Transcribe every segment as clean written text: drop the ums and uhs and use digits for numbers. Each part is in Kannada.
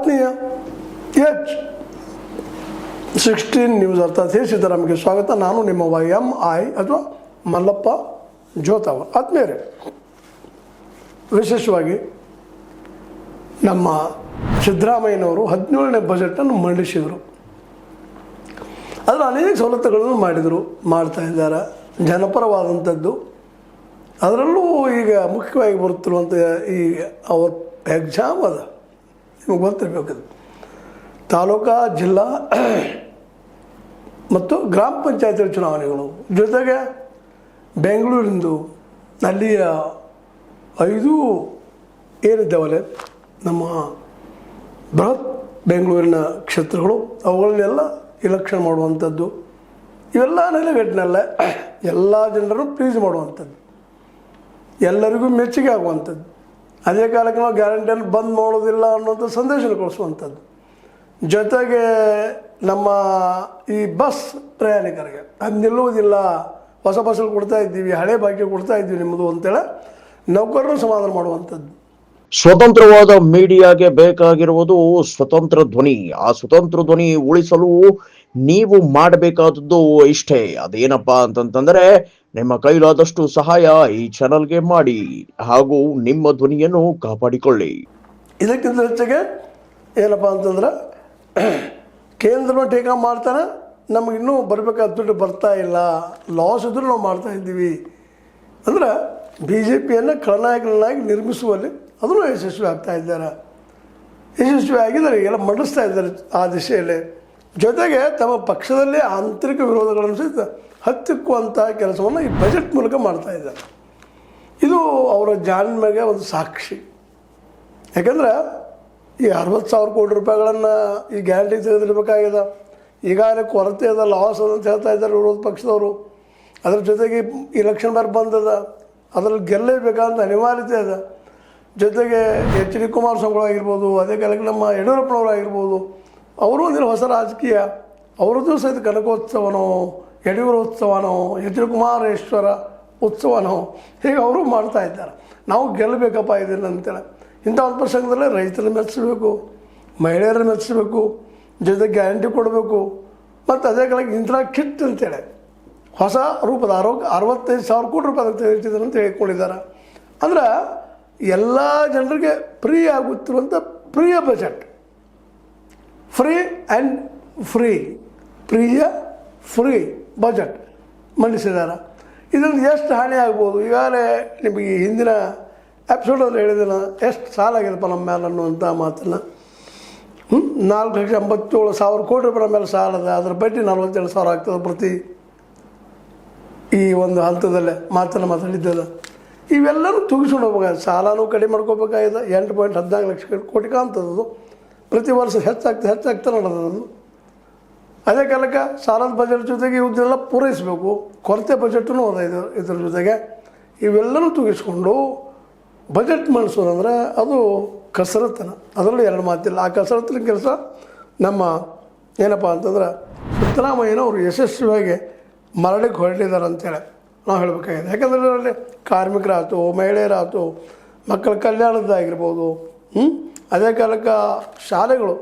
ಆತ್ಮೀಯ H16 ನ್ಯೂಸ್ ಅರ್ಥಾತ್ ಹೇ ಸಿದ್ದರಾಮಯ್ಯಗೆ ಸ್ವಾಗತ. ನಾನು ನಿಮ್ಮ YMI ಅಥವಾ ಮಲ್ಲಪ್ಪ ಜೋತಾವ. ಆತ್ಮೀಯರೇ, ವಿಶೇಷವಾಗಿ ನಮ್ಮ ಸಿದ್ದರಾಮಯ್ಯನವರು 17ನೇ ಬಜೆಟನ್ನು ಮಂಡಿಸಿದರು. ಅದರ ಅನೇಕ ಸವಲತ್ತುಗಳನ್ನು ಮಾಡ್ತಾ ಇದ್ದಾರೆ, ಜನಪರವಾದಂಥದ್ದು. ಅದರಲ್ಲೂ ಈಗ ಮುಖ್ಯವಾಗಿ ಬರುತ್ತಿರುವಂಥ ಈ ಅವ್ರ ಎಕ್ಸಾಮ್ ಅದ, ನಿಮಗೆ ಗೊತ್ತಿರಬೇಕದು. ತಾಲೂಕಾ, ಜಿಲ್ಲಾ ಮತ್ತು ಗ್ರಾಮ ಪಂಚಾಯತ್ ಚುನಾವಣೆಗಳು, ಜೊತೆಗೆ ಬೆಂಗಳೂರಿಂದು ಅಲ್ಲಿಯ 5 ಏನಿದ್ದಾವಲ್ಲ ನಮ್ಮ ಬೃಹತ್ ಬೆಂಗಳೂರಿನ ಕ್ಷೇತ್ರಗಳು, ಅವುಗಳನ್ನೆಲ್ಲ ಇಲೆಕ್ಷನ್ ಮಾಡುವಂಥದ್ದು. ಇವೆಲ್ಲ ನೆಲೆಗಟ್ಟಿನಲ್ಲ ಎಲ್ಲ ಜನರನ್ನು ಪ್ಲೀಸ್ ಮಾಡುವಂಥದ್ದು, ಎಲ್ಲರಿಗೂ ಮೆಚ್ಚುಗೆ ಆಗುವಂಥದ್ದು. ಅದೇ ಕಾಲಕ್ಕೆ ನಾವು ಗ್ಯಾರಂಟಿಯನ್ನು ಬಂದ್ ಮಾಡೋದಿಲ್ಲ ಅನ್ನೋಂಥ ಸಂದೇಶ ಕಳಿಸುವಂಥದ್ದು. ಜೊತೆಗೆ ನಮ್ಮ ಈ ಬಸ್ ಪ್ರಯಾಣಿಕರಿಗೆ ಅದು ನಿಲ್ಲುವುದಿಲ್ಲ, ಹೊಸ ಬಸ್ಸಲ್ಲಿ ಕೊಡ್ತಾ ಇದ್ದೀವಿ, ಹಳೆ ಭಾಗ್ಯ ಕೊಡ್ತಾ ಇದ್ದೀವಿ ನಿಮ್ಮದು ಅಂತೇಳಿ ನೌಕರರು ಸಮಾಧಾನ ಮಾಡುವಂಥದ್ದು. ಸ್ವತಂತ್ರವಾದ ಮೀಡಿಯಾಗೆ ಬೇಕಾಗಿರುವುದು ಸ್ವತಂತ್ರ ಧ್ವನಿ. ಆ ಸ್ವತಂತ್ರ ಧ್ವನಿ ಉಳಿಸಲು ನೀವು ಮಾಡಬೇಕಾದದ್ದು ಇಷ್ಟೇ. ಅದೇನಪ್ಪಾ ಅಂತಂತಂದ್ರೆ, ನಿಮ್ಮ ಕೈಲಾದಷ್ಟು ಸಹಾಯ ಈ ಚಾನಲ್ಗೆ ಮಾಡಿ ಹಾಗೂ ನಿಮ್ಮ ಧ್ವನಿಯನ್ನು ಕಾಪಾಡಿಕೊಳ್ಳಿ. ಇದಕ್ಕಿಂತ ಹೆಚ್ಚಿಗೆ ಏನಪ್ಪ ಅಂತಂದ್ರೆ, ಕೇಂದ್ರ ಟೀಕಾ ಮಾಡ್ತಾನೆ, ನಮಗಿನ್ನೂ ಬರಬೇಕಾದ ದುಡ್ಡು ಬರ್ತಾ ಇಲ್ಲ, ಲಾಸ್ ಇದ್ರೂ ನಾವು ಮಾಡ್ತಾ ಇದ್ದೀವಿ ಅಂದ್ರೆ BJPಯನ್ನು ಖಳನಾಯಕರನ್ನಾಗಿ ನಿರ್ಮಿಸುವಲ್ಲಿ ಅದನ್ನು ಯಶಸ್ವಿ ಆಗ್ತಾ ಇದ್ದಾರೆ. ಯಶಸ್ವಿ ಆಗಿದ್ದಾರೆ, ಎಲ್ಲ ಮಂಡಿಸ್ತಾ ಇದ್ದಾರೆ ಆ ದಿಶೆಯಲ್ಲಿ. ಜೊತೆಗೆ ತಮ್ಮ ಪಕ್ಷದಲ್ಲಿ ಆಂತರಿಕ ವಿರೋಧಗಳನ್ನು ಸಹಿತ ಹತ್ತಿಕ್ಕುವಂಥ ಕೆಲಸವನ್ನು ಈ ಬಜೆಟ್ ಮೂಲಕ ಮಾಡ್ತಾ ಇದ್ದಾರೆ. ಇದು ಅವರ ಜಾಣ್ಮೆಗೆ ಒಂದು ಸಾಕ್ಷಿ. ಯಾಕೆಂದರೆ ಈ 60,000 ಕೋಟಿ ರೂಪಾಯಿಗಳನ್ನು ಈ ಗ್ಯಾರಂಟಿ ತೆಗೆದಿಡಬೇಕಾಗಿದೆ. ಈಗಾಗಲೇ ಕೊರತೆ ಅದ, ಲಾಸ್ ಅದ ಅಂತ ಹೇಳ್ತಾ ಇದ್ದಾರೆ ವಿರೋಧ ಪಕ್ಷದವರು. ಅದ್ರ ಜೊತೆಗೆ ಇಲೆಕ್ಷನ್ ಬಂದದ, ಅದರಲ್ಲಿ ಗೆಲ್ಲೇಬೇಕಂತ ಅನಿವಾರ್ಯತೆ ಅದ. ಜೊತೆಗೆ HD ಕುಮಾರಸ್ವಾಮಿ ಆಗಿರ್ಬೋದು, ಅದೇ ಕಾಲಕ್ಕೆ ನಮ್ಮ ಯಡಿಯೂರಪ್ಪನವರು ಆಗಿರ್ಬೋದು, ಅವರು ಒಂದಿನ ಹೊಸ ರಾಜಕೀಯ, ಅವರದ್ದು ಸಹಿತ ಕನಕೋತ್ಸವನೋ, ಯಡಿಯೂರೋತ್ಸವನೋ, HD ಕುಮಾರೇಶ್ವರ ಉತ್ಸವನೋ, ಹೀಗೆ ಅವರು ಮಾಡ್ತಾ ಇದ್ದಾರೆ. ನಾವು ಗೆಲ್ಲಬೇಕಪ್ಪ ಇದನ್ನು ಅಂತೇಳಿ. ಇಂಥ ಒಂದು ಪ್ರಸಂಗದಲ್ಲೇ ರೈತರನ್ನ ಮೆಚ್ಚಿಸಬೇಕು, ಮಹಿಳೆಯರನ್ನ ಮೆಚ್ಚಿಸಬೇಕು, ಜೊತೆಗೆ ಗ್ಯಾರಂಟಿ ಕೊಡಬೇಕು. ಮತ್ತು ಅದೇ ಕಾಲಕ್ಕೆ ಇಂದಿರಾ ಕಿಟ್ ಅಂತೇಳಿ ಹೊಸ ರೂಪದ 65,000 ಕೋಟಿ ರೂಪಾಯಿ ತೆಗೆದಿಟ್ಟಿದ್ದಾರೆ ಅಂತ ಹೇಳ್ಕೊಂಡಿದ್ದಾರೆ. ಅಂದ್ರೆ ಎಲ್ಲ ಜನರಿಗೆ ಫ್ರೀ ಆಗುತ್ತಿರುವಂಥ ಪ್ರಿಯ budget, free and free budget ಮಂಡಿಸಿದ್ದಾರೆ. ಇದರಿಂದ ಎಷ್ಟು ಹಾನಿ ಆಗ್ಬೋದು, ಈಗಾಗಲೇ ನಿಮಗೆ ಹಿಂದಿನ ಎಪಿಸೋಡಲ್ಲಿ ಹೇಳಿದಿಲ್ಲ ಎಷ್ಟು ಸಾಲ ಆಗಿದೆಪ್ಪ ನಮ್ಮ ಮೇಲೆ ಅನ್ನುವಂಥ ಮಾತನ್ನು. 4,87,000 ಕೋಟಿ ರೂಪಾಯಿ ಮೇಲೆ ಸಾಲ ಅದ, ಅದರ ಬಡ್ಡಿ 47,000 ಆಗ್ತದೆ ಪ್ರತಿ ಈ ಒಂದು ಹಂತದಲ್ಲೇ ಮಾತಾಡಿದ್ದದ. ಇವೆಲ್ಲರೂ ತುಗಿಸ್ಕೊಂಡು ಹೋಗ್ಬೇಕಾಗಿದೆ, ಸಾಲನೂ ಕಡಿಮೆ ಮಾಡ್ಕೋಬೇಕಾಗಿದೆ. 8.14 ಲಕ್ಷ ಕೋಟಿ ಕಾಣ್ತದದು, ಪ್ರತಿ ವರ್ಷ ಹೆಚ್ಚಾಗ್ತಾ ನಡೆದದು. ಅದೇ ಕಾಲಕ್ಕೆ ಸಾಲದ ಬಜೆಟ್ ಜೊತೆಗೆ ಇವನ್ನೆಲ್ಲ ಪೂರೈಸಬೇಕು, ಕೊರತೆ ಬಜೆಟೂ ಅದ ಇದ್ರ ಜೊತೆಗೆ. ಇವೆಲ್ಲರೂ ತುಗಿಸ್ಕೊಂಡು ಬಜೆಟ್ ಮಾಡಿಸೋದಂದ್ರೆ ಅದು ಕಸರತ್ತನ, ಅದರಲ್ಲೂ 2 ಮಾತಿಲ್ಲ. ಆ ಕಸರತ್ತಿನ ಕೆಲಸ ನಮ್ಮ ಏನಪ್ಪ ಅಂತಂದ್ರೆ ಸಿದ್ದರಾಮಯ್ಯನವರು ಯಶಸ್ವಿಯಾಗಿ ಮರಳಿಗೆ ಹೊರಟಿದ್ದಾರೆ ಅಂತೇಳಿ ನಾವು ಹೇಳಬೇಕಾಗಿದೆ. ಯಾಕಂದರೆ ಅದರಲ್ಲಿ ಕಾರ್ಮಿಕರಾಯ್ತು, ಮಹಿಳೆಯರಾಯ್ತು, ಮಕ್ಕಳ ಕಲ್ಯಾಣದ್ದಾಗಿರ್ಬೋದು, ಅದೇ ಕಾಲಕ್ಕೆ ಶಾಲೆಗಳು,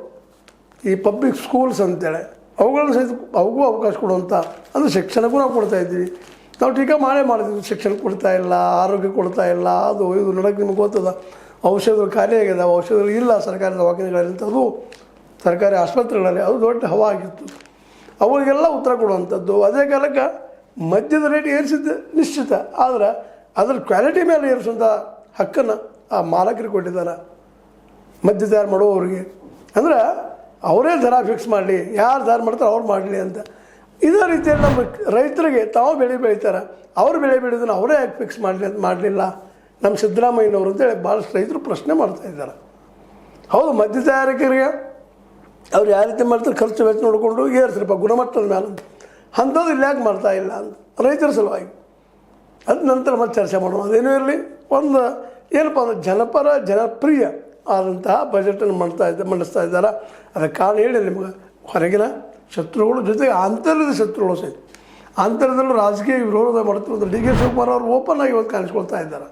ಈ ಪಬ್ಲಿಕ್ ಸ್ಕೂಲ್ಸ್ ಅಂತೇಳಿ ಅವುಗಳನ್ನು ಸಹಿತ ಅವಗೂ ಅವಕಾಶ ಕೊಡುವಂಥ, ಅಂದರೆ ಶಿಕ್ಷಣಕ್ಕೂ ನಾವು ಕೊಡ್ತಾಯಿದ್ದೀವಿ. ನಾವು ಟೀಕಾ ಮಾಡಿದ್ವಿ, ಶಿಕ್ಷಣ ಕೊಡ್ತಾ ಇಲ್ಲ, ಆರೋಗ್ಯ ಕೊಡ್ತಾ ಇಲ್ಲ, ಅದು ಇದು ನೋಡೋಕ್ಕೆ ನಿಮ್ಗೆ ಗೊತ್ತದ. ಔಷಧಗಳು ಖಾಲಿ ಆಗಿದೆ, ಔಷಧಗಳು ಇಲ್ಲ ಸರ್ಕಾರಿ ದವಾಖಾನೆಗಳಂಥದ್ದು, ಸರ್ಕಾರಿ ಆಸ್ಪತ್ರೆಗಳಲ್ಲಿ ಅದು ದೊಡ್ಡ ಹವಾ ಆಗಿತ್ತು. ಅವರಿಗೆಲ್ಲ ಉತ್ತರ ಕೊಡುವಂಥದ್ದು. ಅದೇ ಕಾಲಕ್ಕೆ ಮದ್ಯದ ರೇಟ್ ಏರಿಸಿದ್ದು ನಿಶ್ಚಿತ, ಆದರೆ ಅದರ ಕ್ವಾಲಿಟಿ ಮೇಲೆ ಏರಿಸುವಂಥ ಹಕ್ಕನ್ನು ಆ ಮಾಲಕರಿಗೆ ಕೊಟ್ಟಿದ್ದಾರೆ, ಮದ್ಯ ತಯಾರು ಮಾಡುವವರಿಗೆ. ಅಂದ್ರೆ ಅವರೇ ದರ ಫಿಕ್ಸ್ ಮಾಡಲಿ, ಯಾರು ತಯಾರು ಮಾಡ್ತಾರೆ ಅವ್ರು ಮಾಡಲಿ ಅಂತ. ಇದೇ ರೀತಿಯಲ್ಲಿ ನಮ್ಮ ರೈತರಿಗೆ ತಾವು ಬೆಳೆ ಬೆಳೀತಾರೆ, ಅವರು ಬೆಳೆ ಬೆಳೆಯೋದನ್ನು ಅವರೇ ಯಾಕೆ ಫಿಕ್ಸ್ ಮಾಡಲಿಲ್ಲ ನಮ್ಮ ಸಿದ್ದರಾಮಯ್ಯನವರು ಅಂತೇಳಿ ಭಾಳಷ್ಟು ರೈತರು ಪ್ರಶ್ನೆ ಮಾಡ್ತಾ ಇದ್ದಾರೆ. ಹೌದು, ಮದ್ಯ ತಯಾರಕರಿಗೆ ಅವ್ರು ಯಾವ ರೀತಿ ಮಾಡ್ತಾರೆ, ಖರ್ಚು ವೆಚ್ಚ ನೋಡಿಕೊಂಡು ಏರ್ಸ್ರಪ್ಪ ಗುಣಮಟ್ಟದ ಮೇಲೆ ಅಂತ. ಅಂಥದ್ದು ಇಲ್ಲಿ ಯಾಕೆ ಮಾಡ್ತಾ ಇಲ್ಲ ಅಂತ ರೈತರ ಸಲುವಾಗಿ ಅದು ನಂತರ ಮತ್ತೆ ಚರ್ಚೆ ಮಾಡೋಣ. ಅದೇನೂ ಇರಲಿ, ಒಂದು ಏನಪ್ಪ ಅಂದರೆ ಜನಪ್ರಿಯ ಆದಂತಹ ಬಜೆಟನ್ನು ಮಂಡಿಸ್ತಾ ಇದ್ದಾರೆ. ಅದಕ್ಕೆ ಕಾರಣ ಹೇಳಿ ನಿಮಗೆ, ಹೊರಗಿನ ಶತ್ರುಗಳು ಜೊತೆಗೆ ಆಂತರ್ಯದ ಶತ್ರುಗಳು ಸಹಿತ, ಆಂತರ್ಯದಲ್ಲೂ ರಾಜಕೀಯ ವಿರೋಧ ಮಾಡ್ತಿರೋದು DK ಶಿವಕುಮಾರ್ ಅವರು ಓಪನ್ ಆಗಿ ಇವತ್ತು ಕಾಣಿಸ್ಕೊಳ್ತಾ ಇದ್ದಾರೆ.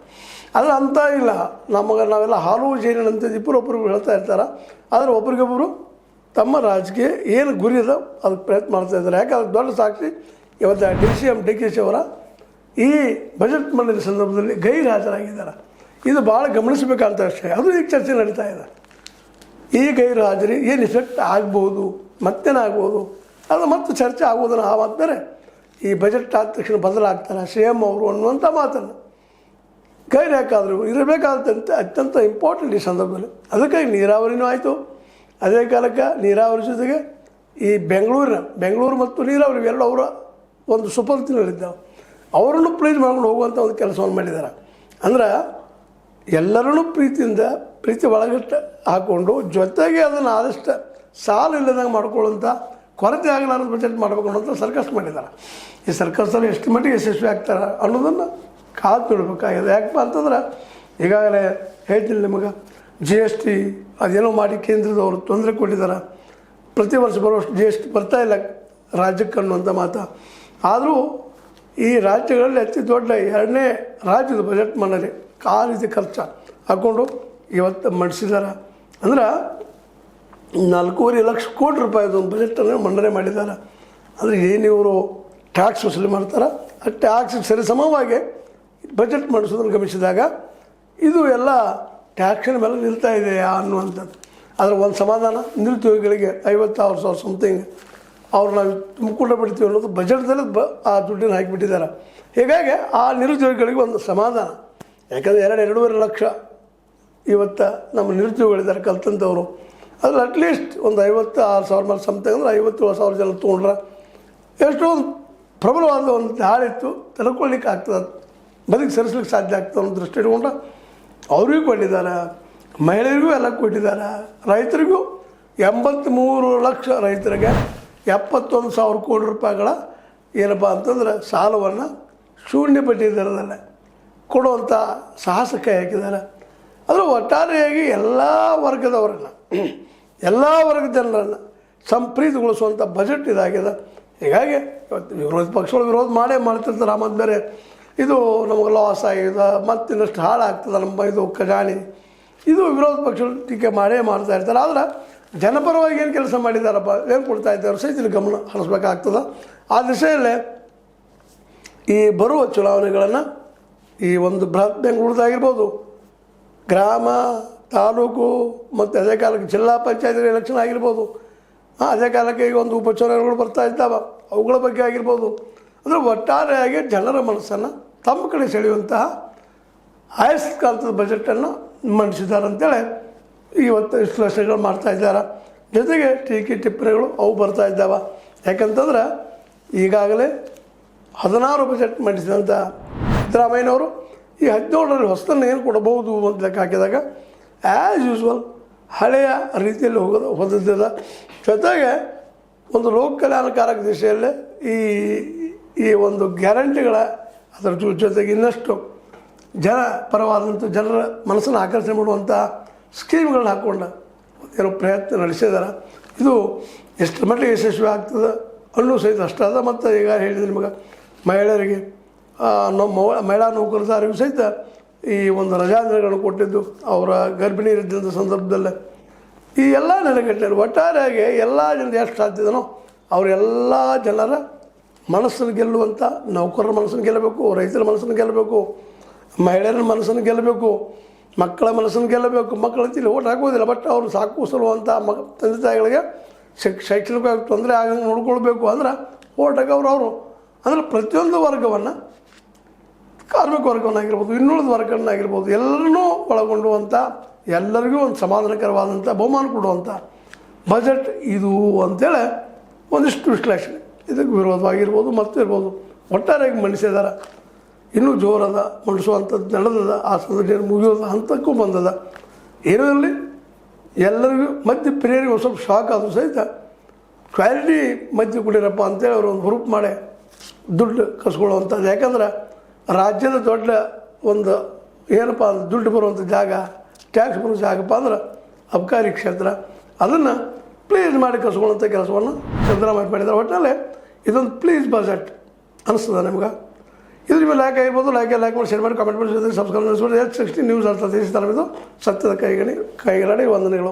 ಆದರೆ ಅಂಥ ಇಲ್ಲ. ನಾವೆಲ್ಲ ಹಾಲು ಜೇನಿನಂತೆ ಒಬ್ಬರೊಬ್ಬರು ಹೇಳ್ತಾ ಇರ್ತಾರೆ. ಆದರೆ ಒಬ್ರಿಗೊಬ್ಬರು ತಮ್ಮ ರಾಜಕೀಯ ಏನು ಗುರಿ ಅದ ಅದಕ್ಕೆ ಪ್ರಯತ್ನ ಮಾಡ್ತಾ ಇದ್ದಾರೆ. ಯಾಕೆ ಅದಕ್ಕೆ ದೊಡ್ಡ ಸಾಕ್ಷಿ ಇವತ್ತು DK ಅವರ ಈ ಬಜೆಟ್ ಮಂಡನೆ ಸಂದರ್ಭದಲ್ಲಿ ಗೈರು ಹಾಜರಾಗಿದ್ದಾರೆ. ಇದು ಭಾಳ ಗಮನಿಸಬೇಕಂತ ವಿಷಯ. ಅದು ಈಗ ಚರ್ಚೆ ನಡೀತಾ ಇದೆ. ಈ ಗೈರು ಹಾಜರಿ ಏನು ಇಫೆಕ್ಟ್ ಆಗ್ಬೋದು, ಮತ್ತೇನಾಗ್ಬೋದು, ಅದು ಮತ್ತೆ ಚರ್ಚೆ ಆಗೋದನ್ನು ಆ ಮಾತು ಬೇರೆ. ಈ ಬಜೆಟ್ ಆದ ತಕ್ಷಣ ಬದಲಾಗ್ತಾರೆ CM ಅವರು ಅನ್ನುವಂಥ ಮಾತನ್ನು ಗೈರು ಯಾಕಾದರೂ ಇರಬೇಕಾದಂಥ ಅತ್ಯಂತ ಇಂಪಾರ್ಟೆಂಟ್ ಈ ಸಂದರ್ಭದಲ್ಲಿ. ಅದಕ್ಕಾಗಿ ನೀರಾವರಿನೂ ಆಯಿತು. ಅದೇ ಕಾಲಕ್ಕೆ ನೀರಾವರಿ ಜೊತೆಗೆ ಈ ಬೆಂಗಳೂರು ಮತ್ತು ನೀರಾವರಿ ಎರಡು ಅವರ ಒಂದು ಸುಪರ್ತಿನಲ್ಲಿದ್ದಾವೆ. ಅವರನ್ನು ಪ್ಲೀಸ್ ಮಾಡ್ಕೊಂಡು ಹೋಗುವಂಥ ಒಂದು ಕೆಲಸವನ್ನು ಮಾಡಿದ್ದಾರೆ. ಅಂದ್ರೆ ಎಲ್ಲರನ್ನೂ ಪ್ರೀತಿ ಒಳಗಟ್ಟು ಹಾಕ್ಕೊಂಡು ಜೊತೆಗೆ ಅದನ್ನು ಆದಷ್ಟು ಸಾಲು ಇಲ್ಲದಂಗೆ ಮಾಡ್ಕೊಳ್ಳೋಂಥ ಕೊರತೆ ಆಗಲಾರದ ಬಜೆಟ್ ಮಾಡಬೇಕು ಅನ್ನೋಂಥ ಸರ್ಕಸ್ ಮಾಡಿದ್ದಾರೆ. ಈ ಸರ್ಕಸ್ಸಲ್ಲಿ ಎಷ್ಟು ಮಟ್ಟಿಗೆ ಯಶಸ್ವಿ ಆಗ್ತಾರೆ ಅನ್ನೋದನ್ನು ಕಾದು ನೋಡಬೇಕಾಗಿದೆ. ಯಾಕಪ್ಪ ಅಂತಂದ್ರೆ ಈಗಾಗಲೇ ಹೇಳ್ತೀನಿ ನಿಮಗೆ, GST ಅದೇನೋ ಮಾಡಿ ಕೇಂದ್ರದವರು ತೊಂದರೆ ಕೊಟ್ಟಿದ್ದಾರೆ. ಪ್ರತಿ ವರ್ಷ ಬರುವಷ್ಟು GST ಬರ್ತಾಯಿಲ್ಲ ರಾಜ್ಯಕ್ಕೆ ಅನ್ನುವಂಥ ಮಾತು. ಆದರೂ ಈ ರಾಜ್ಯಗಳಲ್ಲಿ ಅತಿ ದೊಡ್ಡ 2ನೇ ರಾಜ್ಯದ ಬಜೆಟ್ ಮಂಡನೆ ಆ ರೀತಿ ಖರ್ಚು ಹಾಕ್ಕೊಂಡು ಇವತ್ತು ಮಂಡಿಸಿದ್ದಾರೆ. ಅಂದ್ರೆ 4.5 ಲಕ್ಷ ಕೋಟಿ ರೂಪಾಯಿದು ಒಂದು ಬಜೆಟನ್ನು ಮಂಡನೆ ಮಾಡಿದ್ದಾರೆ. ಅಂದರೆ ಏನು ಇವರು ಟ್ಯಾಕ್ಸ್ ವಸೂಲಿ ಮಾಡ್ತಾರೆ, ಆ ಟ್ಯಾಕ್ಸ್ ಸರಿಸಮವಾಗಿ ಬಜೆಟ್ ಮಂಡಿಸೋದನ್ನು ಗಮನಿಸಿದಾಗ ಇದು ಎಲ್ಲ ಟ್ಯಾಕ್ಸಿನ ಮೇಲೆ ನಿಲ್ತಾ ಇದೆ ಅನ್ನುವಂಥದ್ದು. ಅದರ ಒಂದು ಸಮಾಧಾನ, ನಿರುದ್ಯೋಗಿಗಳಿಗೆ 50,000 ಸಮಥಿಂಗ್ ಅವ್ರು ನಾವು ಮುಕ್ಕುಂಡ ಬಿಡ್ತೀವಿ ಅನ್ನೋದು ಬಜೆಟ್ದಲ್ಲಿ ಆ ದುಡ್ಡನ್ನು ಹಾಕಿಬಿಟ್ಟಿದ್ದಾರೆ. ಹೀಗಾಗಿ ಆ ನಿರುದ್ಯೋಗಿಗಳಿಗೆ ಒಂದು ಸಮಾಧಾನ. ಯಾಕಂದರೆ 2.5 ಲಕ್ಷ ಇವತ್ತು ನಮ್ಮ ನಿರುದ್ಯೋಗಿಗಳಿದ್ದಾರೆ ಕಲ್ತಂಥವ್ರು. ಅದ್ರಲ್ಲಿ ಅಟ್ಲೀಸ್ಟ್ ಒಂದು 56,000 ಮೇಲೆ ಸಮಥಿಂಗ್ ಅಂದರೆ 57,000 ಜನ ತೊಗೊಂಡ್ರೆ ಎಷ್ಟೋ ಒಂದು ಪ್ರಬಲವಾದ ಒಂದು ದಾಳಿತ್ತು ತಿಳ್ಕೊಳ್ಳಿಕ್ಕೆ ಆಗ್ತದೆ, ಬದುಕು ಸರಿಸ್ಲಿಕ್ಕೆ ಸಾಧ್ಯ ಆಗ್ತದೆ ಅನ್ನೋ ದೃಷ್ಟಿ ಇಟ್ಕೊಂಡ್ರೆ ಅವ್ರಿಗೂ ಕೊಟ್ಟಿದ್ದಾರೆ, ಮಹಿಳೆಯರಿಗೂ ಎಲ್ಲ ಕೊಟ್ಟಿದ್ದಾರೆ. ರೈತರಿಗೂ 83 ಲಕ್ಷ ರೈತರಿಗೆ 71,000 ಕೋಟಿ ರೂಪಾಯಿಗಳ ಏನಪ್ಪ ಅಂತಂದ್ರೆ ಸಾಲವನ್ನು ಶೂನ್ಯ ಬಡ್ಡಿ ದರದಲ್ಲೇ ಕೊಡುವಂಥ ಸಾಹಸಕ್ಕೆ ಹಾಕಿದ್ದಾರೆ. ಅದು ಒಟ್ಟಾರೆಯಾಗಿ ಎಲ್ಲ ವರ್ಗದವರನ್ನು, ಎಲ್ಲ ವರ್ಗದ ಜನರನ್ನು ಸಂಪ್ರೀತಿಗೊಳಿಸುವಂಥ ಬಜೆಟ್ ಇದಾಗಿದೆ. ಹೀಗಾಗಿ ಇವತ್ತು ವಿರೋಧ ಪಕ್ಷಗಳು ವಿರೋಧ ಮಾಡ್ತಿರ್ತಾರೆ. ಮತ್ತು ಬೇರೆ ಇದು ನಮಗೆ ಲಾಸ್ ಆಗಿದೆ, ಮತ್ತು ಇನ್ನಷ್ಟು ಹಾಳಾಗ್ತದೆ ನಮ್ಮ ಇದು ಖಜಾನೆ, ಇದು ವಿರೋಧ ಪಕ್ಷಗಳು ಟೀಕೆ ಮಾಡ್ತಾ ಇರ್ತಾರೆ. ಆದರೆ ಜನಪರವಾಗಿ ಏನು ಕೆಲಸ ಮಾಡಿದ್ದಾರಪ್ಪ, ಏನು ಕೊಡ್ತಾ ಇದ್ದಾರೆ ಸಹಿತ ಗಮನ ಹರಿಸ್ಬೇಕಾಗ್ತದೆ. ಆ ದಿಶೆಯಲ್ಲೇ ಈ ಬರುವ ಚುನಾವಣೆಗಳನ್ನು ಈ ಒಂದು ಬೃಹತ್ ಬೆಂಗಳೂರದಾಗಿರ್ಬೋದು, ಗ್ರಾಮ, ತಾಲೂಕು ಮತ್ತು ಅದೇ ಕಾಲಕ್ಕೆ ಜಿಲ್ಲಾ ಪಂಚಾಯತ್ ಎಲೆಕ್ಷನ್ ಆಗಿರ್ಬೋದು, ಅದೇ ಕಾಲಕ್ಕೆ ಈಗ ಒಂದು ಉಪಚುನಾವಣೆಗಳು ಬರ್ತಾ ಇದ್ದಾವೆ, ಅವುಗಳ ಬಗ್ಗೆ ಆಗಿರ್ಬೋದು. ಅಂದರೆ ಒಟ್ಟಾರೆಯಾಗಿ ಜನರ ಮನಸ್ಸನ್ನು ತಮ್ಮ ಕಡೆ ಸೆಳೆಯುವಂತಹ ಆಯಸ್ಸು ಕಾಲದ ಬಜೆಟನ್ನು ಮಂಡಿಸಿದ್ದಾರೆ ಅಂತೇಳಿ ಇವತ್ತು ವಿಶ್ಲೇಷಣೆಗಳು ಮಾಡ್ತಾ ಇದ್ದಾರೆ. ಜೊತೆಗೆ ಟೀಕೆ ಟಿಪ್ಪಣಿಗಳು ಅವು ಬರ್ತಾ ಇದ್ದಾವೆ. ಯಾಕಂತಂದ್ರೆ ಈಗಾಗಲೇ 16 ಬಜೆಟ್ ಮಂಡಿಸಿದಂಥ ಸಿದ್ದರಾಮಯ್ಯನವರು ಈ 17ರಲ್ಲಿ ಹೊಸದನ್ನು ಏನು ಕೊಡಬಹುದು ಅಂತ ಲೆಕ್ಕ ಹಾಕಿದಾಗ ಆ್ಯಸ್ ಯೂಸ್ವಲ್ ಹಳೆಯ ರೀತಿಯಲ್ಲಿ ಹೋದದ್ದಿದೆ. ಜೊತೆಗೆ ಒಂದು ಲೋಕ ಕಲ್ಯಾಣಕಾರಕ ದಿಶೆಯಲ್ಲೇ ಈ ಒಂದು ಗ್ಯಾರಂಟಿಗಳ ಅದರ ಜೊತೆಗೆ ಇನ್ನಷ್ಟು ಪರವಾದಂಥ ಜನರ ಮನಸ್ಸನ್ನು ಆಕರ್ಷಣೆ ಮಾಡುವಂಥ ಸ್ಕೀಮ್ಗಳನ್ನ ಹಾಕ್ಕೊಂಡು ಏನೋ ಪ್ರಯತ್ನ ನಡೆಸಿದ್ದಾರೆ. ಇದು ಎಷ್ಟು ಮಟ್ಟಿಗೆ ಯಶಸ್ವಿ ಆಗ್ತದೆ ಅನ್ನೋ ಸಹಿತ ಅಷ್ಟೇ ಅದ. ಮತ್ತು ಈಗ ಹೇಳಿದ್ರೆ ನಿಮಗೆ ಮಹಿಳೆಯರಿಗೆ ಮಹಿಳಾ ನೌಕರದಾರರಿಗೂ ಸಹಿತ ಈ ಒಂದು ರಜಾದಿನಗಳನ್ನು ಕೊಟ್ಟಿದ್ದು ಅವರ ಗರ್ಭಿಣಿ ಇದ್ದಂಥ ಸಂದರ್ಭದಲ್ಲೇ ಈ ಎಲ್ಲ ನೆಲೆಗಟ್ಟಲೆ ಒಟ್ಟಾರೆಯಾಗಿ ಎಲ್ಲ ಜನರು ಎಷ್ಟು ಸಾಧ್ಯದನೋ ಅವರೆಲ್ಲ ಜನರ ಮನಸ್ಸನ್ನು ಗೆಲ್ಲುವಂಥ, ನೌಕರರ ಮನಸ್ಸನ್ನು ಗೆಲ್ಲಬೇಕು, ರೈತರ ಮನಸ್ಸನ್ನು ಗೆಲ್ಲಬೇಕು, ಮಹಿಳೆಯರ ಮನಸ್ಸನ್ನು ಗೆಲ್ಲಬೇಕು, ಮಕ್ಕಳ ಮನಸ್ಸನ್ನು ಗೆಲ್ಲಬೇಕು. ಮಕ್ಕಳಂತ ಇಲ್ಲಿ ಓಟ್ ಹಾಕೋದಿಲ್ಲ, ಬಟ್ ಅವರು ಸಾಕುಸಲುವಂಥ ತಂದೆ ತಾಯಿಗಳಿಗೆ ಶೈಕ್ಷಣಿಕವಾಗಿ ತೊಂದರೆ ಆಗಂಗೆ ನೋಡ್ಕೊಳ್ಬೇಕು. ಅಂದ್ರೆ ಓಟ್ ಹಾಕೋರು ಅಂದರೆ ಪ್ರತಿಯೊಂದು ವರ್ಗವನ್ನು, ಕಾರ್ಮಿಕ ವರ್ಗವನ್ನಾಗಿರ್ಬೋದು, ಇನ್ನುಳಿದ ವರ್ಗವನ್ನಾಗಿರ್ಬೋದು, ಎಲ್ಲರನ್ನೂ ಒಳಗೊಂಡುವಂಥ, ಎಲ್ಲರಿಗೂ ಒಂದು ಸಮಾಧಾನಕರವಾದಂಥ ಬಹುಮಾನ ಕೊಡುವಂಥ ಬಜೆಟ್ ಇದು ಅಂತೇಳಿ ಒಂದಿಷ್ಟು ವಿಶ್ಲೇಷಣೆ ಇದಕ್ಕೆ ವಿರೋಧವಾಗಿರ್ಬೋದು ಮತ್ತು ಇರ್ಬೋದು ಒಟ್ಟಾರೆಯಾಗಿ ಮಂಡಿಸಿದ್ದಾರೆ. ಇನ್ನೂ ಜೋರದ ಮಂಡಿಸುವಂಥದ್ದು ನಡೆದದ. ಆ ಸಂದರ್ಭ ಮುಗಿಯೋದ ಹಂತಕ್ಕೂ ಬಂದದ. ಏನೂ ಇರಲಿ, ಎಲ್ಲರಿಗೂ ಮದ್ಯ ಪ್ರಿಯರಿಗೆ ಒಂದು ಸ್ವಲ್ಪ ಶಾಕ್ ಆದರೂ ಸಹಿತ ಕ್ವಾಲಿಟಿ ಮದ್ಯ ಕುಡಿರಪ್ಪ ಅಂತೇಳಿ ಅವರು ಒಂದು ಗ್ರೂಪ್ ಮಾಡಿ ದುಡ್ಡು ಕಸ್ಕೊಳ್ಳುವಂಥದ್ದು. ಯಾಕಂದ್ರೆ ರಾಜ್ಯದ ದೊಡ್ಡ ಒಂದು ಏನಪ್ಪ ಅಂದ್ರೆ ದುಡ್ಡು ಬರುವಂಥ ಜಾಗ, ಟ್ಯಾಕ್ಸ್ ಬರೋ ಜಾಗಪ್ಪ ಅಂದ್ರೆ ಅಬಕಾರಿ ಕ್ಷೇತ್ರ. ಅದನ್ನು ಪ್ಲೀಸ್ ಮಾಡಿ ಕಸ್ಕೊಳ್ಳುವಂಥ ಕೆಲಸವನ್ನು ಸಿದ್ದರಾಮಯ್ಯ ಮಾಡಿದ್ದಾರೆ. ಒಟ್ಟಿನಲ್ಲಿ ಇದೊಂದು ಪ್ಲೀಸ್ ಬಜೆಟ್ ಅನಿಸ್ತದೆ ನಿಮ್ಗೆ. ಇದ್ರ ಮೇಲೆ ಲೈಕ್ ಆಗ್ಬೋದು, ಲೈಕ್ ಮಾಡಿ ಶೇರ್ ಮಾಡಿ, ಕಮೆಂಟ್ ಮಾಡಿ, ಸಬ್ಸ್ಕ್ರೈಬ್ ಮಾಡಿಸ್ಬಿಟ್ಟು H60 ನ್ಯೂಸ್ ಅರ್ಥ ದೇಶ ತಲುಪಿದ್ದು ಸತ್ಯದ ಕೈಗಣಿ ವಂದನೆಗಳು.